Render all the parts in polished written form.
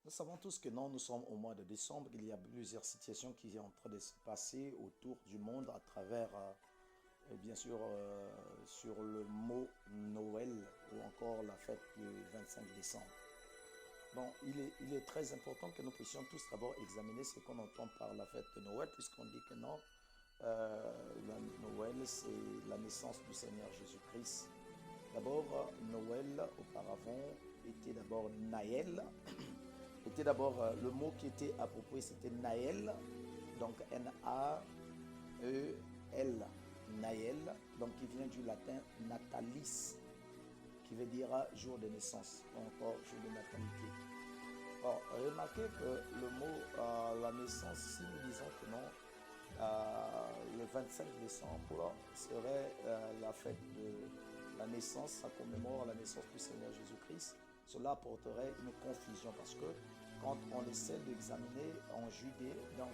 Nous savons tous que non, nous sommes au mois de décembre. Il y a plusieurs situations qui sont en train de se passer autour du monde à travers, bien sûr, sur le mot Noël ou encore la fête du 25 décembre. Bon, il est très important que nous puissions tous d'abord examiner ce qu'on entend par la fête de Noël, puisqu'on dit que non, Noël, c'est la naissance du Seigneur Jésus-Christ. D'abord, Noël, auparavant, était d'abord Naël, était d'abord le mot qui était approprié, c'était Naël, donc Nael, Naël, donc qui vient du latin natalis, qui veut dire jour de naissance, ou encore jour de natalité. Or, remarquez que le mot la naissance, si nous disons que non, le 25 décembre serait la fête de la naissance, ça commémore la naissance du Seigneur Jésus-Christ, cela apporterait une confusion parce que quand on essaie d'examiner en Judée, donc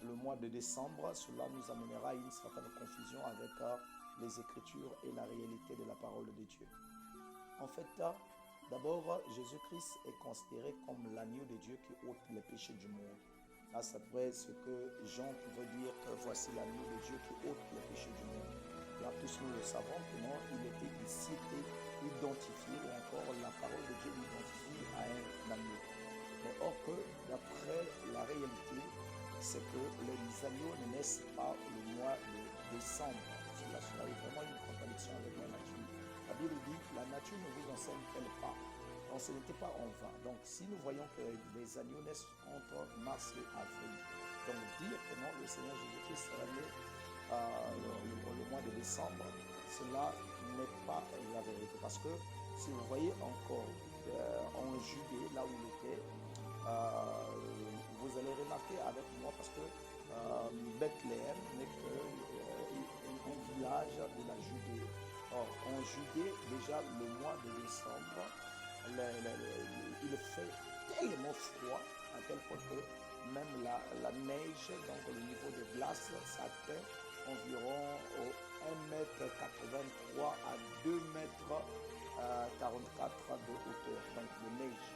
le mois de décembre, cela nous amènera à une certaine confusion avec les Écritures et la réalité de la parole de Dieu. En fait, d'abord, Jésus-Christ est considéré comme l'agneau de Dieu qui ôte les péchés du monde. Là, c'est vrai ce que Jean pouvait dire que voici l'agneau de Dieu qui ôte les péchés du monde. Là, tous nous le savons, comment il était ici identifié, ou encore la parole de Dieu l'identifie à un agneau. Mais or que, d'après la réalité, c'est que les agneaux ne naissent pas le mois de décembre. Cela serait vraiment une contradiction avec la nature. La Bible dit, la nature ne vous enseigne-t-elle pas? Donc ce n'était pas en vain. Donc si nous voyons que les agneaux naissent entre mars et avril, donc dire que non, le Seigneur Jésus-Christ sera né le mois de décembre, cela n'est pas la vérité. Parce que si vous voyez encore en Judée, là où il était, vous allez remarquer avec moi parce que Bethléem n'est qu'un village de la Judée. Or, en Judée, déjà le mois de décembre, il fait tellement froid à tel point que même la neige, donc le niveau de glace, s'atteint environ au 1,83 m à 2,44 m de hauteur, donc de neige.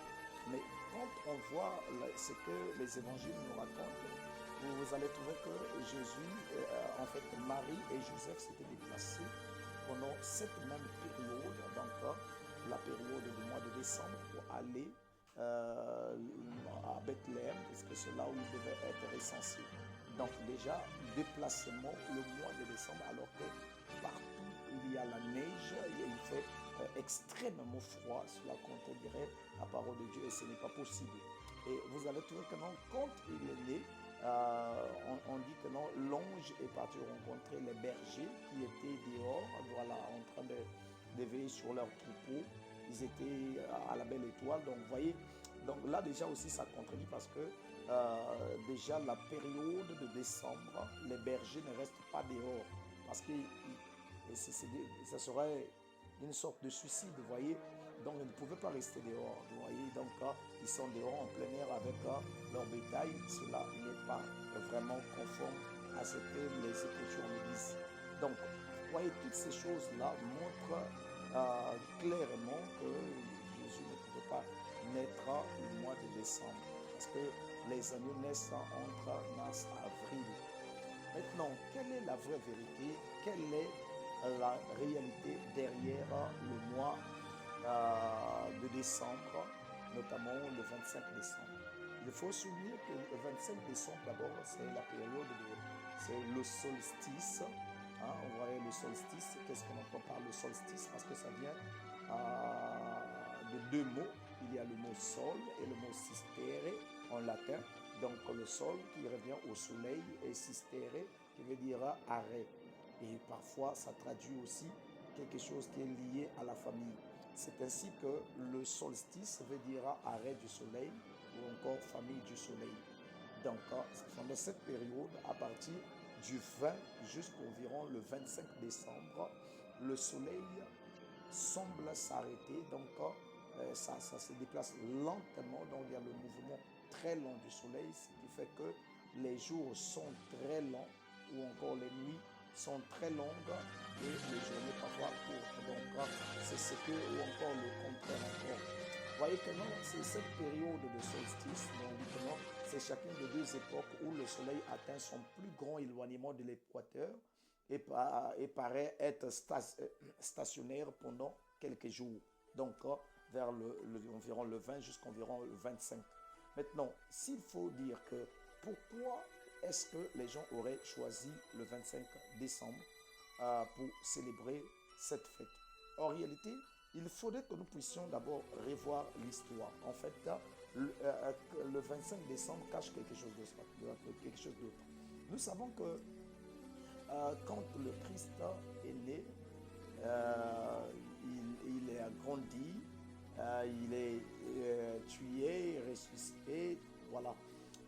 Mais quand on voit ce que les évangiles nous racontent, vous allez trouver que Jésus, en fait Marie et Joseph s'étaient déplacés pendant cette même période, donc la période du mois de décembre, pour aller à Bethléem, puisque c'est là où il devait être recensé. Donc déjà, déplacement le mois de décembre, alors que partout il y a la neige et il fait extrêmement froid, cela contredirait la parole de Dieu et ce n'est pas possible. Et vous allez trouver que non, quand il est né, on dit que non, l'ange est parti rencontrer les bergers qui étaient dehors, voilà, en train de veiller sur leur troupeau. Ils étaient à la belle étoile. Donc, vous voyez, donc là déjà aussi ça contredit parce que déjà la période de décembre, les bergers ne restent pas dehors parce que ça serait une sorte de suicide, vous voyez. Donc ils ne pouvaient pas rester dehors, vous voyez. Donc ils sont dehors en plein air avec leur bétail. Cela n'est pas vraiment conforme à ce que les Écritures nous disent. Donc, vous voyez, toutes ces choses-là montrent clairement que Jésus ne pouvait pas naître le mois de décembre. Parce que les agneaux naissent entre mars et avril. Maintenant, quelle est la vraie vérité? Quelle est la réalité derrière le mois de décembre, notamment le 25 décembre? Il faut souligner que le 25 décembre, d'abord, c'est la période c'est le solstice. Hein, on voyait le solstice. Qu'est-ce qu'on entend par le solstice? Parce que ça vient de deux mots. Il y a le mot sol et le mot sistere en latin. Donc le sol qui revient au soleil et sistere qui veut dire arrêt. Et parfois ça traduit aussi quelque chose qui est lié à la famille. C'est ainsi que le solstice veut dire arrêt du soleil ou encore famille du soleil. Donc, pendant cette période, à partir du 20 jusqu'environ le 25 décembre, le soleil semble s'arrêter. Donc, ça se déplace lentement. Donc, il y a le mouvement très lent du soleil, ce qui fait que les jours sont très longs ou encore les nuits sont très longues et les journées parfois courtes. Donc, c'est ce que, ou encore le contraire encore. Voyez que non, c'est cette période de solstice, donc maintenant, c'est chacune des deux époques où le soleil atteint son plus grand éloignement de l'équateur et paraît être stationnaire pendant quelques jours. Donc, vers environ le 20 jusqu'à environ le 25. Maintenant, s'il faut dire que pourquoi est-ce que les gens auraient choisi le 25 décembre pour célébrer cette fête? En réalité, il faudrait que nous puissions d'abord revoir l'histoire. En fait, le 25 décembre cache quelque chose d'autre. Nous savons que quand le Christ est né, euh, il est grandi, il est tué, ressuscité, voilà.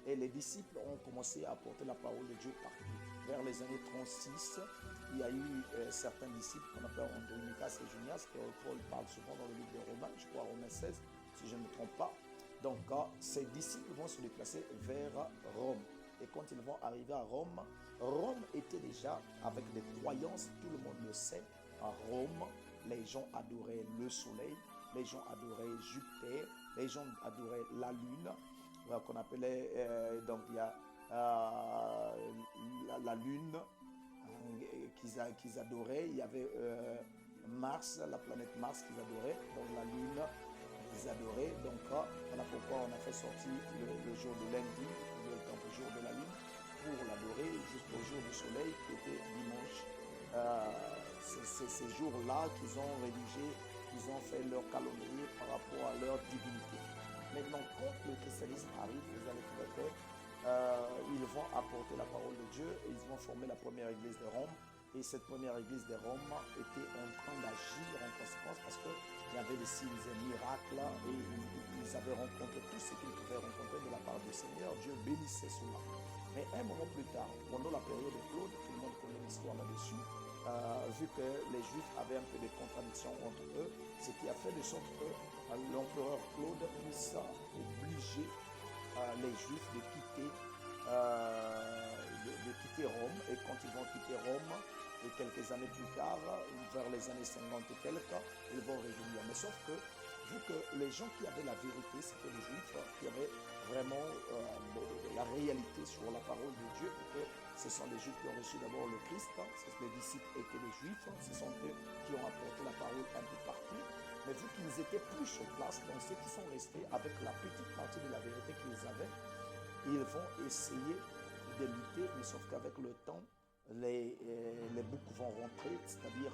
Et les disciples ont commencé à porter la parole de Dieu partout. Vers les années 36, il y a eu certains disciples qu'on appelle Andronicas et Junias, que Paul parle souvent dans le livre de Romains, je crois Romains 16, si je ne me trompe pas. Donc, ces disciples vont se déplacer vers Rome. Et quand ils vont arriver à Rome, Rome était déjà avec des croyances, tout le monde le sait. À Rome, les gens adoraient le soleil, les gens adoraient Jupiter, les gens adoraient la lune, qu'on appelait, donc il y a la lune qu'ils adoraient, il y avait Mars, la planète Mars qu'ils adoraient, donc la lune ils adoraient, donc voilà pourquoi on a fait sortir le jour de lundi, donc le jour de la lune, pour l'adorer jusqu'au jour du soleil qui était dimanche. C'est ces jours-là qu'ils ont rédigé, ils ont fait leur calendrier par rapport à leur divinité. Maintenant, quand le christianisme arrive, vous allez trouver que ils vont apporter la parole de Dieu et ils vont former la première église de Rome. Et cette première église de Rome était en train d'agir en conséquence parce qu'il y avait des signes et miracles et ils avaient rencontré tout ce qu'ils pouvaient rencontrer de la part du Seigneur. Dieu bénissait cela. Mais un moment plus tard, pendant la période de Claude, tout le monde connaît l'histoire là-dessus, vu que les Juifs avaient un peu de contradictions entre eux, ce qui a fait de sorte que l'empereur Claude puisse obliger les Juifs de quitter Rome. Et quand ils vont quitter Rome, et quelques années plus tard, vers les années 50 et quelques, ils vont revenir. Mais sauf que, vu que les gens qui avaient la vérité, c'était les Juifs, qui avaient vraiment la réalité sur la parole de Dieu, et que ce sont les Juifs qui ont reçu d'abord le Christ, les disciples étaient les Juifs, ce sont eux qui ont apporté la parole un peu partout. Mais vu qu'ils étaient plus sur place, donc ceux qui sont restés avec la petite partie de la vérité qu'ils avaient, ils vont essayer de lutter, mais sauf qu'avec le temps, les boucs vont rentrer, c'est-à-dire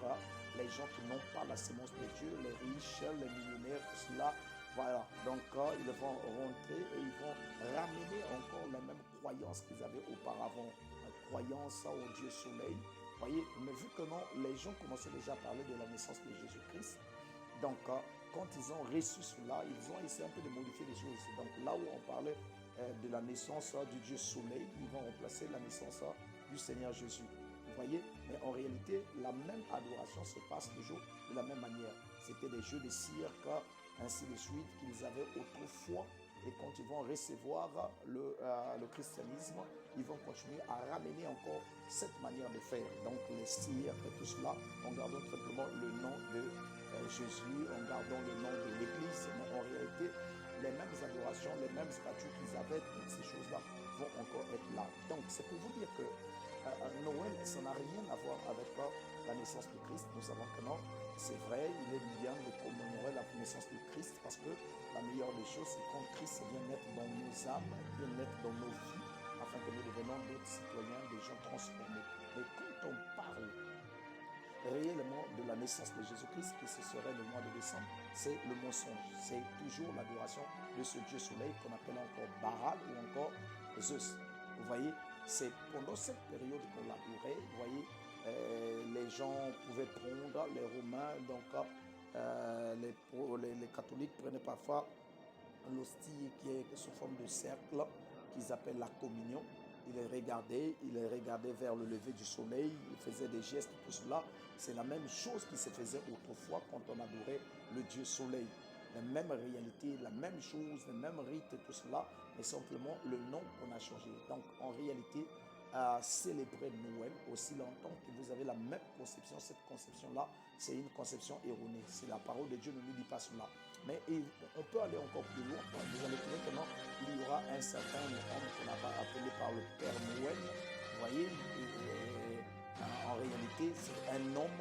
les gens qui n'ont pas la sémence de Dieu, les riches, les millionnaires, tout cela. Voilà, donc ils vont rentrer et ils vont ramener encore les mêmes croyances qu'ils avaient auparavant, la croyance au Dieu soleil. Voyez, mais vu que non, les gens commençaient déjà à parler de la naissance de Jésus-Christ, donc quand ils ont reçu cela, ils ont essayé un peu de modifier les choses. Donc là où on parlait de la naissance du Dieu soleil, ils vont remplacer la naissance du Seigneur Jésus. Vous voyez? Mais en réalité, la même adoration se passe toujours de la même manière. C'était des jeux de cirque, ainsi de suite, qu'ils avaient autrefois. Et quand ils vont recevoir le christianisme, ils vont continuer à ramener encore cette manière de faire. Donc les cirques et tout cela, en gardant tout simplement le nom de Jésus, en gardant le nom de l'Église. Mais en réalité, les mêmes adorations, les mêmes statues qu'ils avaient, toutes ces choses-là vont encore être là. Donc c'est pour vous dire que Noël, ça n'a rien à voir avec la naissance de Christ. Nous savons que non, c'est vrai, il est bien de commémorer la naissance de Christ parce que la meilleure des choses, c'est quand Christ vient naître dans nos âmes, vient naître dans nos vies, afin que nous devenions d'autres citoyens, des gens transformés. Mais quand on parle réellement de la naissance de Jésus-Christ, que ce serait le mois de décembre, c'est le mensonge. C'est toujours l'adoration de ce Dieu soleil qu'on appelle encore Baal ou encore Zeus. Vous voyez, c'est pendant cette période qu'on l'adorait. Vous voyez, les gens pouvaient prendre, les Romains, donc les catholiques prenaient parfois l'hostie qui est sous forme de cercle, qu'ils appellent la communion. Il regardait vers le lever du soleil, il faisait des gestes, tout cela. C'est la même chose qui se faisait autrefois quand on adorait le Dieu soleil. La même réalité, la même chose, le même rite et tout cela, mais simplement le nom qu'on a changé. Donc en réalité, à célébrer Noël aussi longtemps que vous avez la même conception. Cette conception-là, c'est une conception erronée. C'est la parole de Dieu ne nous dit pas cela. Mais on peut aller encore plus loin. Vous allez trouver que non, il y aura un certain homme qu'on a appelé par le Père Noël. Vous voyez, en réalité, c'est un homme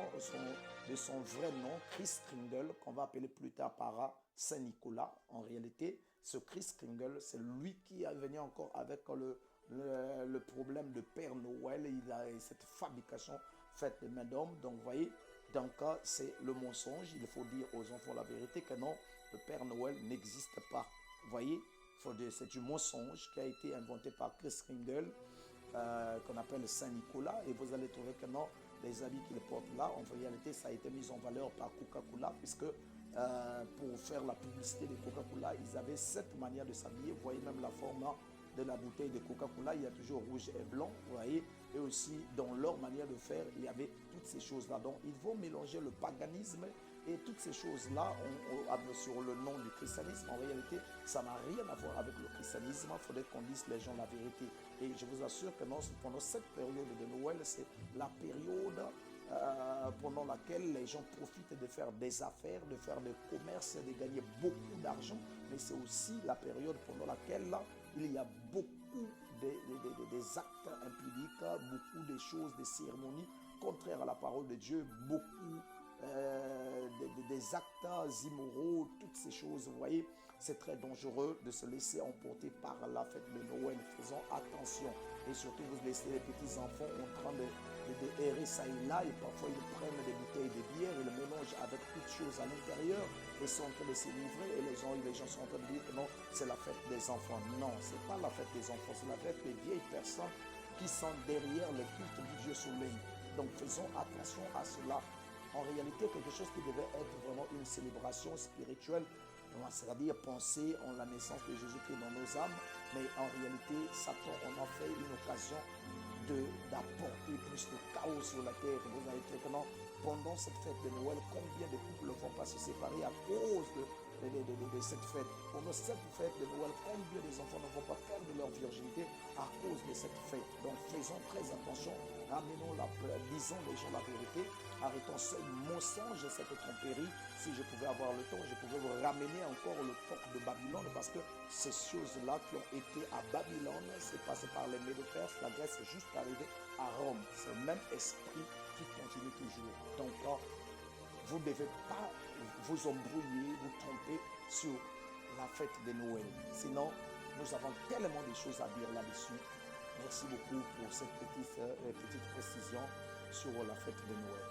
de son vrai nom, Chris Kringle, qu'on va appeler plus tard par Saint-Nicolas. En réalité, ce Chris Kringle, c'est lui qui est venu encore avec le problème de Père Noël. Il a cette fabrication faite de main d'homme. Donc, vous voyez, donc c'est le mensonge. Il faut dire aux enfants la vérité que non, le Père Noël n'existe pas. Vous voyez, c'est du mensonge qui a été inventé par Chris Kringle, qu'on appelle Saint-Nicolas. Et vous allez trouver que non, les habits qu'il porte là, en réalité, ça a été mis en valeur par Coca-Cola, puisque pour faire la publicité de Coca-Cola, ils avaient cette manière de s'habiller. Vous voyez même la forme de la bouteille de Coca-Cola, il y a toujours rouge et blanc, vous voyez. Et aussi, dans leur manière de faire, il y avait toutes ces choses-là. Donc, ils vont mélanger le paganisme et toutes ces choses-là sur le nom du christianisme. En réalité, ça n'a rien à voir avec le christianisme. Il faudrait qu'on dise les gens la vérité. Et je vous assure que non, pendant cette période de Noël, c'est la période pendant laquelle les gens profitent de faire des affaires, de faire des commerces, de gagner beaucoup d'argent. Mais c'est aussi la période pendant laquelle là, il y a beaucoup des actes impudiques, beaucoup de choses, des cérémonies contraires à la parole de Dieu, beaucoup des actes immoraux, toutes ces choses. Vous voyez, c'est très dangereux de se laisser emporter par la fête de Noël. Faisons attention. Et surtout, vous laissez les petits enfants en train de errer ça et là, et parfois ils prennent des bouteilles de bière et le mélangent avec toutes choses à l'intérieur et sont en train de se livrer, et les gens sont en train de dire que non, c'est la fête des enfants. Non, c'est pas la fête des enfants, c'est la fête des vieilles personnes qui sont derrière le culte du Dieu soleil. Donc faisons attention à cela. En réalité, quelque chose qui devait être vraiment une célébration spirituelle, c'est-à-dire penser en la naissance de Jésus-Christ dans nos âmes, mais en réalité, Satan en a fait une occasion d'apporter plus de chaos sur la terre. Vous avez fait comment, pendant cette fête de Noël, combien de couples ne vont pas se séparer à cause de cette fête. Pendant cette fête de Noël, combien des enfants ne vont pas perdre leur virginité à cause de cette fête. Donc faisons très attention, disons les gens la vérité, arrêtons ce mensonge, cette tromperie. Si je pouvais avoir le temps, je pouvais vous ramener encore le peuple de Babylone, parce que ces choses-là qui ont été à Babylone, c'est passé par les Médo-Perses, la Grèce est juste arrivée à Rome. C'est le même esprit qui continue toujours. Donc vous ne devez pas vous embrouiller, vous tromper sur la fête de Noël. Sinon, nous avons tellement de choses à dire là-dessus. Merci beaucoup pour cette petite précision sur la fête de Noël.